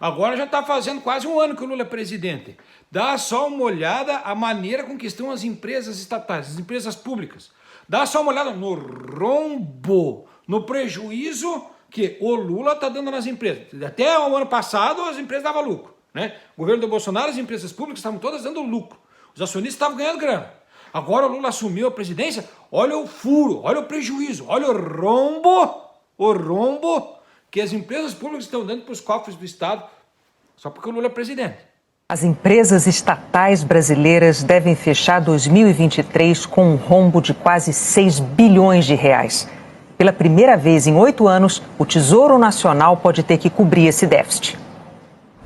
Agora já está fazendo quase um ano que o Lula é presidente. Dá só uma olhada a maneira com que estão as empresas estatais, as empresas públicas. Dá só uma olhada no rombo, no prejuízo que o Lula está dando nas empresas. Até o ano passado as empresas davam lucro, né? O governo do Bolsonaro, as empresas públicas estavam todas dando lucro. Os acionistas estavam ganhando grana. Agora o Lula assumiu a presidência, olha o furo, olha o prejuízo, olha o rombo que as empresas públicas estão dando para os cofres do Estado, só porque o Lula é presidente. As empresas estatais brasileiras devem fechar 2023 com um rombo de quase 6 bilhões de reais. Pela primeira vez em 8 anos, o Tesouro Nacional pode ter que cobrir esse déficit.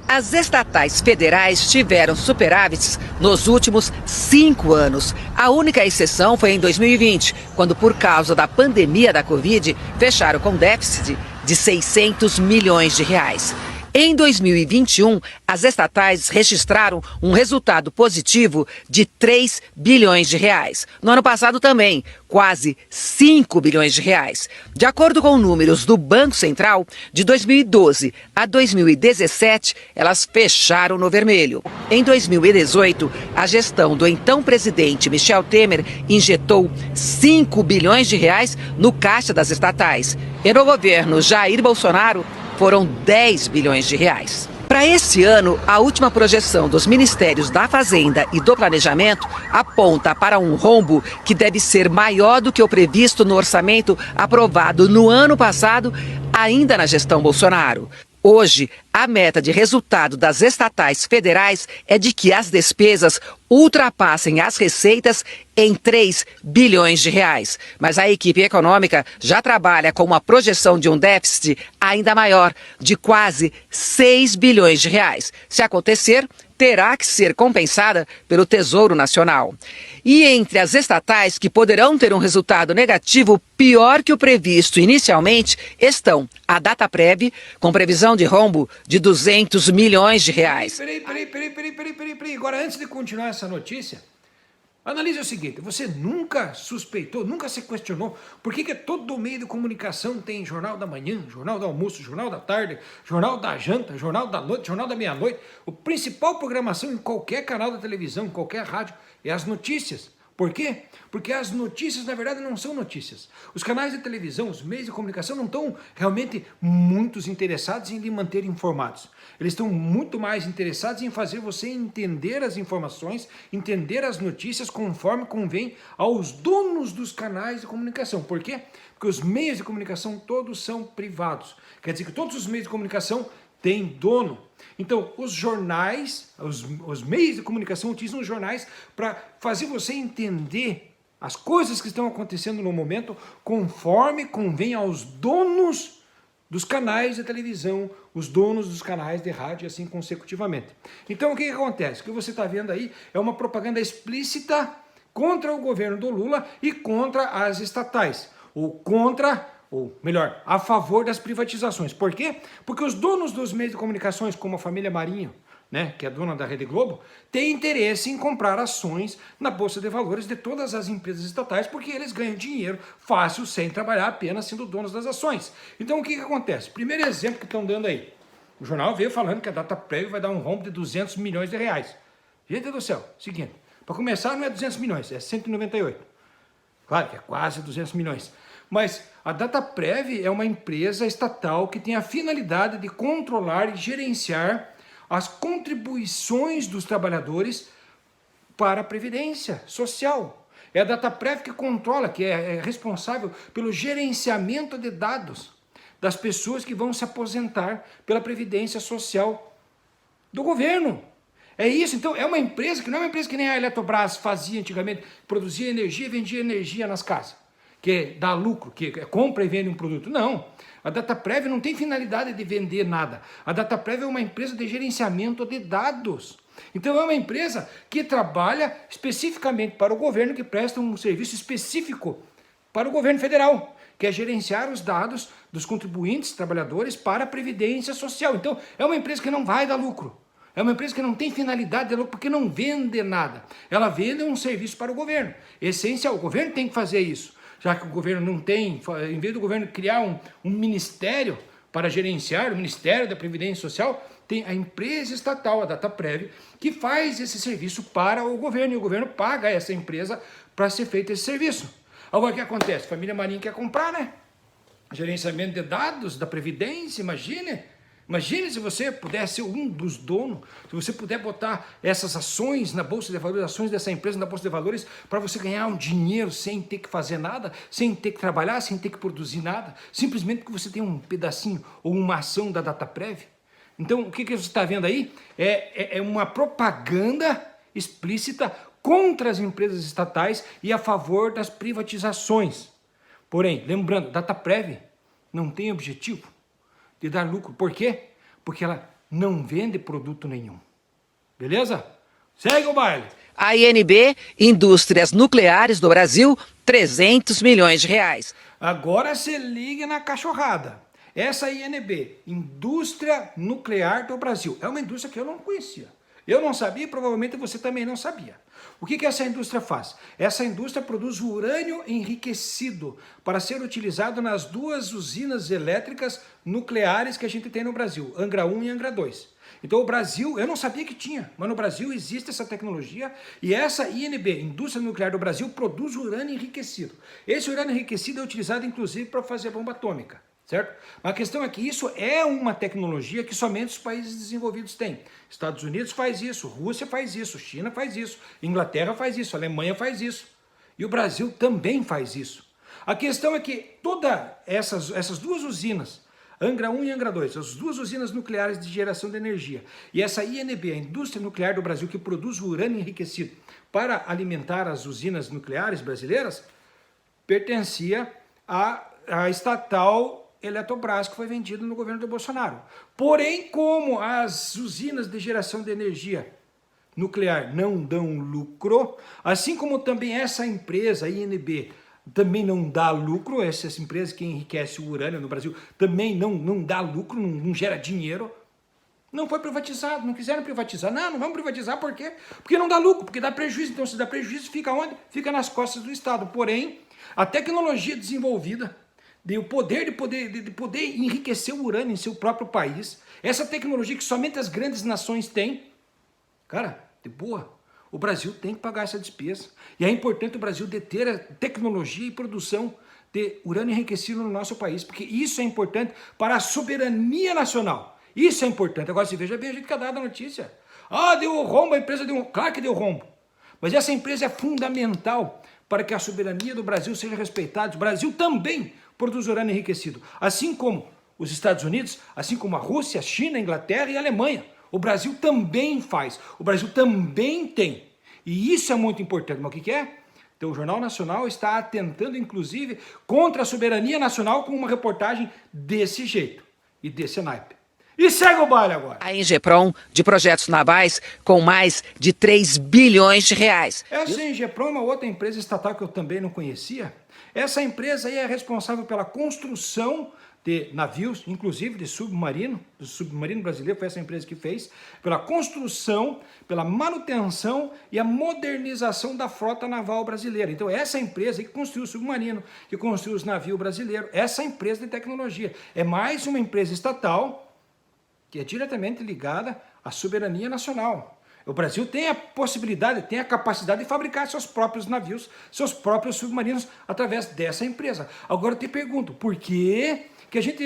As estatais federais tiveram superávites nos últimos 5 anos. A única exceção foi em 2020, quando, por causa da pandemia da Covid, fecharam com déficit de 600 milhões de reais. Em 2021, as estatais registraram um resultado positivo de 3 bilhões de reais. No ano passado também, quase 5 bilhões de reais. De acordo com números do Banco Central, de 2012 a 2017, elas fecharam no vermelho. Em 2018, a gestão do então presidente Michel Temer injetou 5 bilhões de reais no caixa das estatais. E no governo Jair Bolsonaro, foram 10 bilhões de reais. Para esse ano, a última projeção dos Ministérios da Fazenda e do Planejamento aponta para um rombo que deve ser maior do que o previsto no orçamento aprovado no ano passado, ainda na gestão Bolsonaro. Hoje, a meta de resultado das estatais federais é de que as despesas ultrapassem as receitas em 3 bilhões de reais. Mas a equipe econômica já trabalha com uma projeção de um déficit ainda maior, de quase 6 bilhões de reais. Se acontecer, terá que ser compensada pelo Tesouro Nacional. E entre as estatais que poderão ter um resultado negativo pior que o previsto inicialmente estão a Dataprev, com previsão de rombo de 200 milhões de reais. Peraí. Agora, antes de continuar essa notícia, analise o seguinte: você nunca suspeitou, nunca se questionou por que todo meio de comunicação tem Jornal da Manhã, Jornal do Almoço, Jornal da Tarde, Jornal da Janta, Jornal da Noite, Jornal da Meia-Noite? A principal programação em qualquer canal da televisão, em qualquer rádio, é as notícias. Por quê? Porque as notícias, na verdade, não são notícias. Os canais de televisão, os meios de comunicação não estão realmente muito interessados em lhe manter informados. Eles estão muito mais interessados em fazer você entender as informações, entender as notícias conforme convém aos donos dos canais de comunicação. Por quê? Porque os meios de comunicação todos são privados. Quer dizer que todos os meios de comunicação têm dono. Então, os jornais, os meios de comunicação utilizam os jornais para fazer você entender as coisas que estão acontecendo no momento conforme convém aos donos dos canais de televisão, os donos dos canais de rádio e assim consecutivamente. Então, o que acontece? O que você está vendo aí é uma propaganda explícita contra o governo do Lula e contra as estatais, ou melhor, a favor das privatizações. Por quê? Porque os donos dos meios de comunicações, como a família Marinho, né, que é dona da Rede Globo, têm interesse em comprar ações na Bolsa de Valores de todas as empresas estatais, porque eles ganham dinheiro fácil sem trabalhar, apenas sendo donos das ações. Então o que acontece? Primeiro exemplo que estão dando aí. O jornal veio falando que a Dataprev vai dar um rombo de 200 milhões de reais. Gente do céu, seguinte, para começar não é 200 milhões, é 198. Claro que é quase 200 milhões. Mas a Dataprev é uma empresa estatal que tem a finalidade de controlar e gerenciar as contribuições dos trabalhadores para a Previdência Social. É a Dataprev que controla, que é responsável pelo gerenciamento de dados das pessoas que vão se aposentar pela Previdência Social do governo. É isso, então é uma empresa que não é uma empresa que nem a Eletrobras fazia antigamente, produzia energia e vendia energia nas casas, que dá lucro, que compra e vende um produto. Não, a Dataprev não tem finalidade de vender nada. A Dataprev é uma empresa de gerenciamento de dados. Então é uma empresa que trabalha especificamente para o governo, que presta um serviço específico para o governo federal, que é gerenciar os dados dos contribuintes, trabalhadores, para a Previdência Social. Então é uma empresa que não vai dar lucro. É uma empresa que não tem finalidade de lucro porque não vende nada. Ela vende um serviço para o governo. Essencial, o governo tem que fazer isso. Já que o governo não tem, em vez do governo criar um ministério para gerenciar, o Ministério da Previdência Social, tem a empresa estatal, a Dataprev, que faz esse serviço para o governo, e o governo paga essa empresa para ser feito esse serviço. Agora, o que acontece? A família Marinho quer comprar, né? Gerenciamento de dados da Previdência, imagine. Imagine se você pudesse ser um dos donos, se você puder botar essas ações na Bolsa de Valores, ações dessa empresa na Bolsa de Valores, para você ganhar um dinheiro sem ter que fazer nada, sem ter que trabalhar, sem ter que produzir nada, simplesmente porque você tem um pedacinho ou uma ação da Dataprev. Então, o que você está vendo aí é uma propaganda explícita contra as empresas estatais e a favor das privatizações. Porém, lembrando, Dataprev não tem objetivo de dar lucro. Por quê? Porque ela não vende produto nenhum. Beleza? Segue o baile. A INB, Indústrias Nucleares do Brasil, 300 milhões de reais. Agora se liga na cachorrada. Essa INB, Indústria Nuclear do Brasil, é uma indústria que eu não conhecia. Eu não sabia e provavelmente você também não sabia. O que essa indústria faz? Essa indústria produz urânio enriquecido para ser utilizado nas 2 usinas elétricas nucleares que a gente tem no Brasil, Angra 1 e Angra 2. Então o Brasil, eu não sabia que tinha, mas no Brasil existe essa tecnologia e essa INB, Indústria Nuclear do Brasil, produz urânio enriquecido. Esse urânio enriquecido é utilizado inclusive para fazer bomba atômica. Certo? Mas a questão é que isso é uma tecnologia que somente os países desenvolvidos têm. Estados Unidos faz isso, Rússia faz isso, China faz isso, Inglaterra faz isso, Alemanha faz isso. E o Brasil também faz isso. A questão é que todas essas 2 usinas, Angra 1 e Angra 2, as 2 usinas nucleares de geração de energia, e essa INB, a Indústria Nuclear do Brasil, que produz urânio enriquecido para alimentar as usinas nucleares brasileiras, pertencia à estatal Eletrobras, que foi vendido no governo do Bolsonaro. Porém, como as usinas de geração de energia nuclear não dão lucro, assim como também essa empresa, a INB, também não dá lucro, essa empresa que enriquece o urânio no Brasil também não dá lucro, não gera dinheiro, não foi privatizado, não quiseram privatizar. Não vamos privatizar, por quê? Porque não dá lucro, porque dá prejuízo. Então, se dá prejuízo, fica onde? Fica nas costas do Estado. Porém, a tecnologia desenvolvida, o poder de poder enriquecer o urânio em seu próprio país, essa tecnologia que somente as grandes nações têm, cara, de boa, o Brasil tem que pagar essa despesa. E é importante o Brasil deter a tecnologia e produção de urânio enriquecido no nosso país, porque isso é importante para a soberania nacional. Isso é importante. Agora, se veja bem a gente que é dada a notícia. Deu rombo, a empresa deu... Claro que deu rombo. Mas essa empresa é fundamental para que a soberania do Brasil seja respeitada. O Brasil também produz urânio enriquecido, assim como os Estados Unidos, assim como a Rússia, a China, a Inglaterra e a Alemanha. O Brasil também faz, o Brasil também tem. E isso é muito importante. Mas o que é? Então, o Jornal Nacional está atentando, inclusive, contra a soberania nacional com uma reportagem desse jeito e desse naipe. E segue o baile agora. A Ingeprom, de projetos navais, com mais de 3 bilhões de reais. Essa Ingeprom é uma outra empresa estatal que eu também não conhecia. Essa empresa aí é responsável pela construção de navios, inclusive de submarino, do submarino brasileiro, foi essa empresa que fez, pela construção, pela manutenção e a modernização da frota naval brasileira. Então essa empresa que construiu o submarino, que construiu os navios brasileiros, essa empresa de tecnologia, é mais uma empresa estatal que é diretamente ligada à soberania nacional. O Brasil tem a possibilidade, tem a capacidade de fabricar seus próprios navios, seus próprios submarinos através dessa empresa. Agora eu te pergunto, por que a gente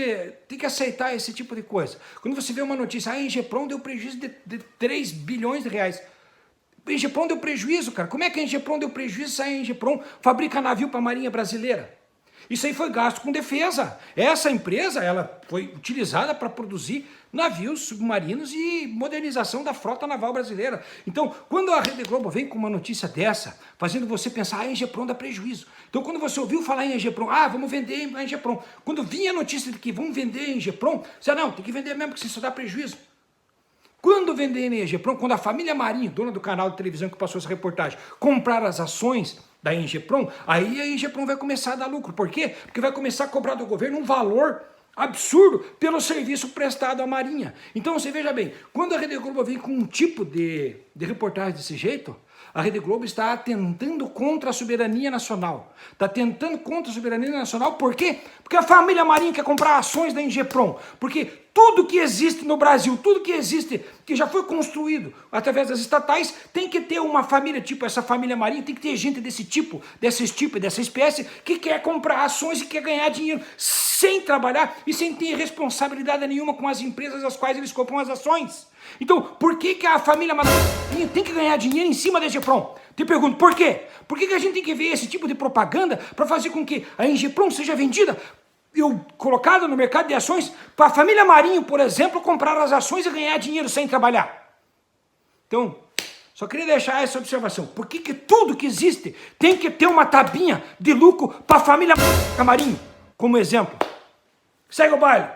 tem que aceitar esse tipo de coisa? Quando você vê uma notícia, a Ingeprom deu prejuízo de 3 bilhões de reais. A Ingeprom deu prejuízo, cara. Como é que a Ingeprom deu prejuízo se a Ingeprom fabrica navio para a Marinha Brasileira? Isso aí foi gasto com defesa. Essa empresa, ela foi utilizada para produzir navios submarinos e modernização da frota naval brasileira. Então, quando a Rede Globo vem com uma notícia dessa, fazendo você pensar, a Ingeprom dá prejuízo. Então, quando você ouviu falar em Ingeprom, vamos vender a Ingeprom. Quando vinha a notícia de que vamos vender a Ingeprom, você não, tem que vender mesmo, porque isso dá prejuízo. Quando vender a Ingeprom, quando a família Marinho, dona do canal de televisão que passou essa reportagem, comprar as ações da Ingeprom, aí a Ingeprom vai começar a dar lucro. Por quê? Porque vai começar a cobrar do governo um valor absurdo pelo serviço prestado à Marinha. Então você veja bem, quando a Rede Globo vem com um tipo de reportagem desse jeito, A Rede Globo está atentando contra a soberania nacional. Está tentando contra a soberania nacional, por quê? Porque a família Marinho quer comprar ações da Ingepron. Porque tudo que existe no Brasil, tudo que existe, que já foi construído através das estatais, tem que ter uma família, tipo essa família Marinho, tem que ter gente desse tipo, dessa espécie, que quer comprar ações e quer ganhar dinheiro sem trabalhar e sem ter responsabilidade nenhuma com as empresas às quais eles compram as ações. Então, por que a família Marinho tem que ganhar dinheiro em cima da Ingepron? Te pergunto, por quê? Por que a gente tem que ver esse tipo de propaganda para fazer com que a Ingepron seja vendida colocada no mercado de ações para a família Marinho, por exemplo, comprar as ações e ganhar dinheiro sem trabalhar? Então, só queria deixar essa observação. Por que tudo que existe tem que ter uma tabinha de lucro para a família Marinho, como exemplo? Segue o baile.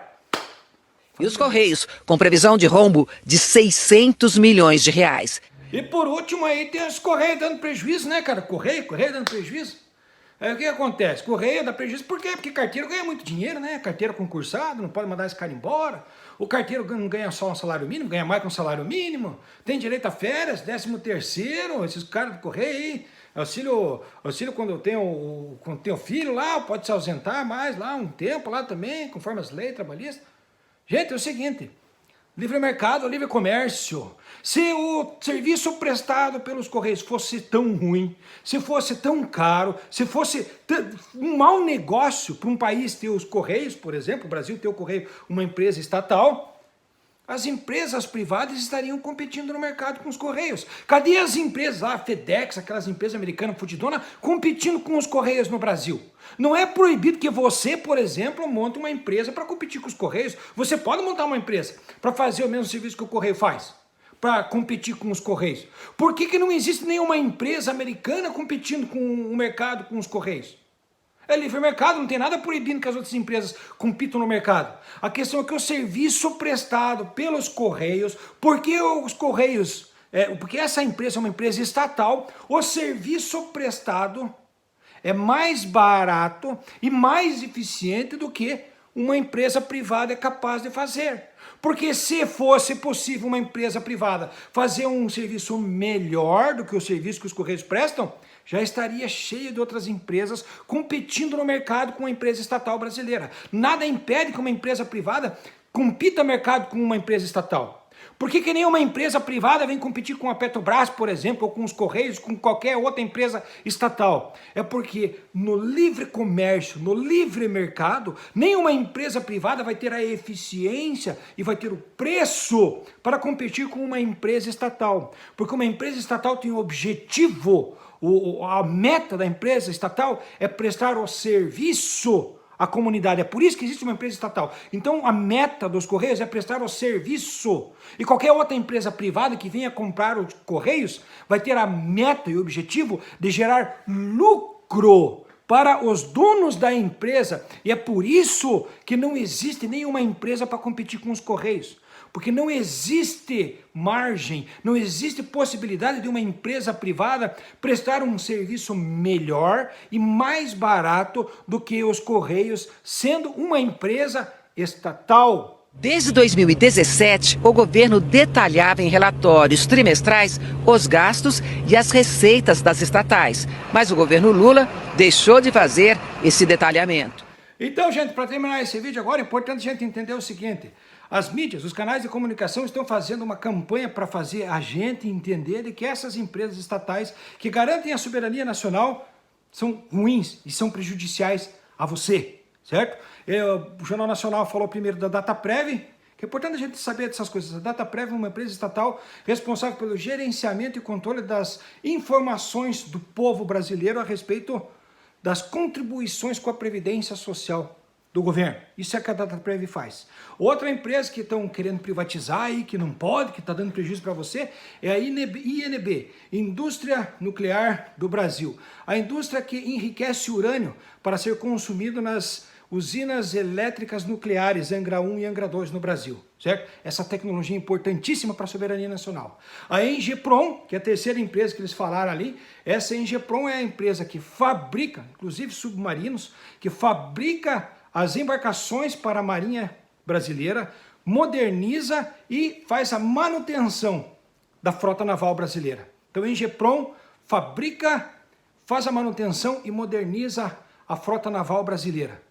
E os Correios, com previsão de rombo de 600 milhões de reais. E por último aí tem os Correios dando prejuízo, né, cara? Correio dando prejuízo. Aí o que acontece? Correio dá prejuízo por quê? Porque carteiro ganha muito dinheiro, né? Carteiro concursado, não pode mandar esse cara embora. O carteiro não ganha só um salário mínimo, ganha mais que um salário mínimo. Tem direito a férias, 13º, esses caras do Correio aí. Auxílio quando eu tenho filho lá, pode se ausentar mais lá um tempo lá também, conforme as leis trabalhistas. Gente, é o seguinte, livre mercado, livre comércio. Se o serviço prestado pelos Correios fosse tão ruim, se fosse tão caro, se fosse um mau negócio para um país ter os Correios, por exemplo, o Brasil ter o Correio, uma empresa estatal, as empresas privadas estariam competindo no mercado com os Correios. Cadê as empresas lá, FedEx, aquelas empresas americanas fudidona, competindo com os Correios no Brasil? Não é proibido que você, por exemplo, monte uma empresa para competir com os Correios. Você pode montar uma empresa para fazer o mesmo serviço que o Correio faz, para competir com os Correios. Por que não existe nenhuma empresa americana competindo com o mercado com os Correios? É livre mercado, não tem nada proibindo que as outras empresas compitam no mercado. A questão é que o serviço prestado pelos Correios, porque os Correios, porque essa empresa é uma empresa estatal, o serviço prestado é mais barato e mais eficiente do que uma empresa privada é capaz de fazer. Porque se fosse possível uma empresa privada fazer um serviço melhor do que o serviço que os Correios prestam, já estaria cheio de outras empresas competindo no mercado com a empresa estatal brasileira. Nada impede que uma empresa privada compita no mercado com uma empresa estatal. Por que nenhuma empresa privada vem competir com a Petrobras, por exemplo, ou com os Correios, com qualquer outra empresa estatal? É porque no livre comércio, no livre mercado, nenhuma empresa privada vai ter a eficiência e vai ter o preço para competir com uma empresa estatal. Porque uma empresa estatal tem o objetivo, a meta da empresa estatal é prestar o serviço à comunidade. É por isso que existe uma empresa estatal. Então a meta dos Correios é prestar o serviço. E qualquer outra empresa privada que venha comprar os Correios vai ter a meta e o objetivo de gerar lucro para os donos da empresa. E é por isso que não existe nenhuma empresa para competir com os Correios. Porque não existe margem, não existe possibilidade de uma empresa privada prestar um serviço melhor e mais barato do que os Correios, sendo uma empresa estatal. Desde 2017, o governo detalhava em relatórios trimestrais os gastos e as receitas das estatais. Mas o governo Lula deixou de fazer esse detalhamento. Então, gente, para terminar esse vídeo agora, é importante a gente entender o seguinte. As mídias, os canais de comunicação estão fazendo uma campanha para fazer a gente entender de que essas empresas estatais que garantem a soberania nacional são ruins e são prejudiciais a você, certo? O Jornal Nacional falou primeiro da Dataprev, que é importante a gente saber dessas coisas. A Dataprev é uma empresa estatal responsável pelo gerenciamento e controle das informações do povo brasileiro a respeito das contribuições com a Previdência Social do governo. Isso é o que a Dataprev faz. Outra empresa que estão querendo privatizar aí, que não pode, que está dando prejuízo para você, é a INB, Indústria Nuclear do Brasil. A indústria que enriquece urânio para ser consumido nas usinas elétricas nucleares Angra 1 e Angra 2 no Brasil, certo? Essa tecnologia é importantíssima para a soberania nacional. A Ingepron, que é a terceira empresa que eles falaram ali, essa Ingepron é a empresa que fabrica, inclusive submarinos, que fabrica as embarcações para a Marinha Brasileira, moderniza e faz a manutenção da frota naval brasileira. Então a Ingeprom fabrica, faz a manutenção e moderniza a frota naval brasileira.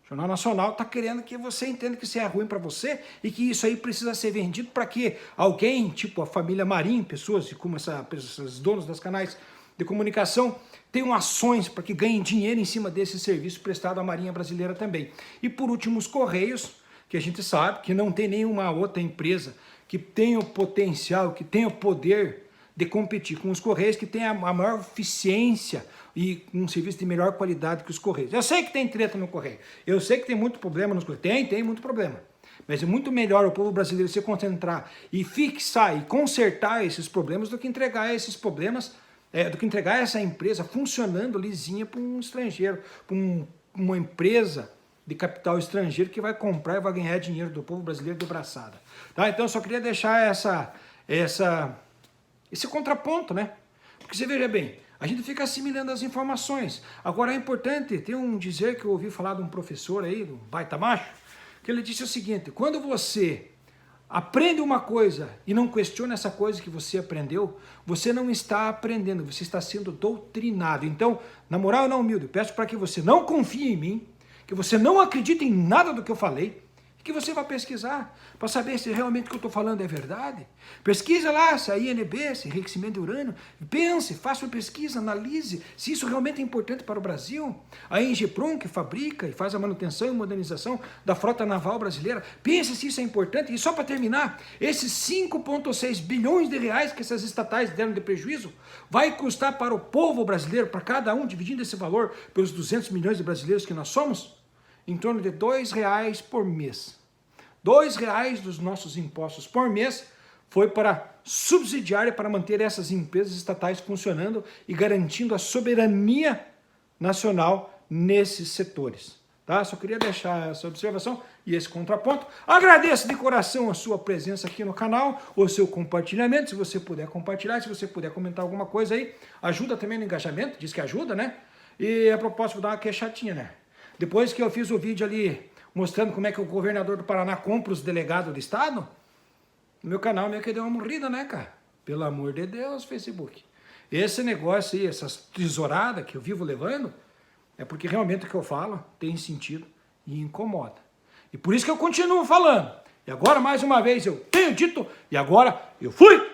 O Jornal Nacional está querendo que você entenda que isso é ruim para você e que isso aí precisa ser vendido para que alguém, tipo a família Marinho, pessoas como esses donos dos canais de comunicação, tenham ações para que ganhem dinheiro em cima desse serviço prestado à Marinha Brasileira também. E por último, os Correios, que a gente sabe que não tem nenhuma outra empresa que tenha o potencial, que tenha o poder de competir com os Correios, que tem a maior eficiência e um serviço de melhor qualidade que os Correios. Eu sei que tem treta no Correio, eu sei que tem muito problema nos Correios, tem muito problema. Mas é muito melhor o povo brasileiro se concentrar e fixar e consertar esses problemas do que entregar esses problemas, do que entregar essa empresa funcionando lisinha para um estrangeiro, para uma empresa de capital estrangeiro que vai comprar e vai ganhar dinheiro do povo brasileiro de braçada. Tá? Então eu só queria deixar esse contraponto, né? Porque você veja bem, a gente fica assimilando as informações. Agora é importante, tem um dizer que eu ouvi falar de um professor aí, do baita macho, que ele disse o seguinte: quando você aprende uma coisa e não questiona essa coisa que você aprendeu, você não está aprendendo, você está sendo doutrinado. Então, na moral e na humilde, peço para que você não confie em mim, que você não acredite em nada do que eu falei, que você vai pesquisar para saber se realmente o que eu estou falando é verdade. Pesquisa lá se a INB, se enriquecimento de urânio, pense, faça uma pesquisa, analise se isso realmente é importante para o Brasil. A Ingeprom, que fabrica e faz a manutenção e modernização da frota naval brasileira, pense se isso é importante. E só para terminar, esses 5,6 bilhões de reais que essas estatais deram de prejuízo, vai custar para o povo brasileiro, para cada um, dividindo esse valor pelos 200 milhões de brasileiros que nós somos, em torno de R$2 por mês. R$2 dos nossos impostos por mês foi para subsidiar e para manter essas empresas estatais funcionando e garantindo a soberania nacional nesses setores. Tá? Só queria deixar essa observação e esse contraponto. Agradeço de coração a sua presença aqui no canal, o seu compartilhamento, se você puder compartilhar, se você puder comentar alguma coisa aí, ajuda também no engajamento, diz que ajuda, né? E a propósito, vou dar uma queixatinha, né? Depois que eu fiz o vídeo ali mostrando como é que o governador do Paraná compra os delegados do estado, no meu canal meio que deu uma morrida, né, cara? Pelo amor de Deus, Facebook. Esse negócio aí, essas tesouradas que eu vivo levando, é porque realmente o que eu falo tem sentido e incomoda. E por isso que eu continuo falando. E agora, mais uma vez, eu tenho dito, e agora eu fui!